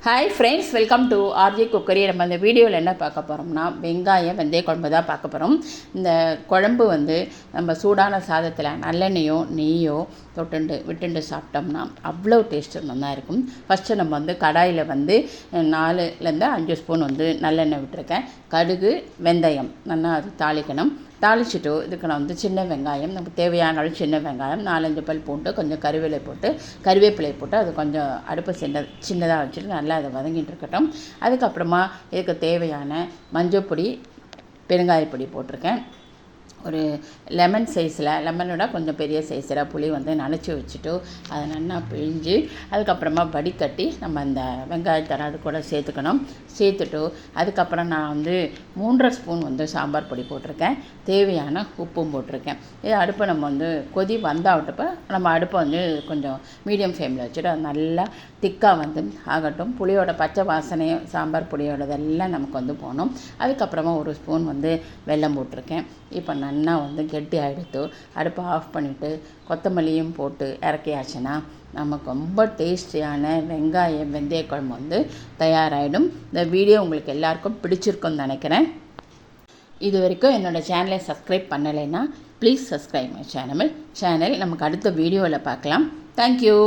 Hi friends, welcome to RG cookery. நம்ம இந்த வீடியோவில் என்ன பார்க்க போகிறோம்னா, வெங்காயம் வெந்தய குழம்பு தான் பார்க்க போகிறோம். இந்த குழம்பு நம்ம சூடான சாதத்தில் நல்லெண்ணெயோ நெய்யோ விட்டுண்டு சாப்பிட்டோம்னா அவ்வளோ டேஸ்ட்டு நல்லா இருக்கும். ஃபஸ்ட்டு நம்ம கடாயில் 4லேருந்து 5 ஸ்பூன் நல்லெண்ணெய் விட்டுருக்கேன். கடுகு வெந்தயம் நல்லா அது தாளிக்கணும். தாளிச்சுட்டு இதுக்கு நான் சின்ன வெங்காயம், நமக்கு தேவையான அளவு சின்ன வெங்காயம், 4-5 பல் போட்டு கொஞ்சம் கருவேப்பிலை போட்டு அது கொஞ்சம் அடுப்பு சின்னதாக வச்சுட்டு நல்லா அதை வதங்கிட்டு இருக்கட்டும். அதுக்கப்புறமா இதுக்கு தேவையான மஞ்சள் பொடி, பெருங்காயப்பொடி போட்டிருக்கேன். ஒரு லெமன் சைஸில், லெமனோட கொஞ்சம் பெரிய சைஸில் புளி நனைச்சி வச்சுட்டு அதை நல்லா பிழிஞ்சு அதுக்கப்புறமா வடிகட்டி நம்ம அந்த வெங்காயத்தரை அது கூட சேர்த்துட்டு அதுக்கப்புறம் நான் 3.5 ஸ்பூன் சாம்பார் பொடி போட்டிருக்கேன். தேவையான உப்பும் போட்டிருக்கேன். இது அடுப்பை நம்ம கொதி வந்தாவிட்டப்போ நம்ம அடுப்பை கொஞ்சம் மீடியம் ஃப்ளேமில் வச்சுட்டு அது நல்லா திக்காக ஆகட்டும். புளியோட பச்சை வாசனையும் சாம்பார் பொடியோடதெல்லாம் நமக்கு போகணும். அதுக்கப்புறமா 1 ஸ்பூன் வெல்லம் போட்டிருக்கேன். இப்போ நல்லா கெட்டி ஆகிடுத்து. அடுப்பை ஆஃப் பண்ணிவிட்டு கொத்தமல்லியும் போட்டு இறக்கியாச்சுன்னா நமக்கு ரொம்ப டேஸ்டியான வெங்காயம் வெந்தய குழம்பு தயாராகிடும். இந்த வீடியோ உங்களுக்கு எல்லாருக்கும் பிடிச்சிருக்குன்னு நினைக்கிறேன். இது வரைக்கும் என்னோடய சேனலை சப்ஸ்கிரைப் பண்ணலைன்னா ப்ளீஸ் சப்ஸ்கிரைப் மை சேனல். நமக்கு அடுத்த வீடியோவில் பார்க்கலாம். தேங்க்யூ.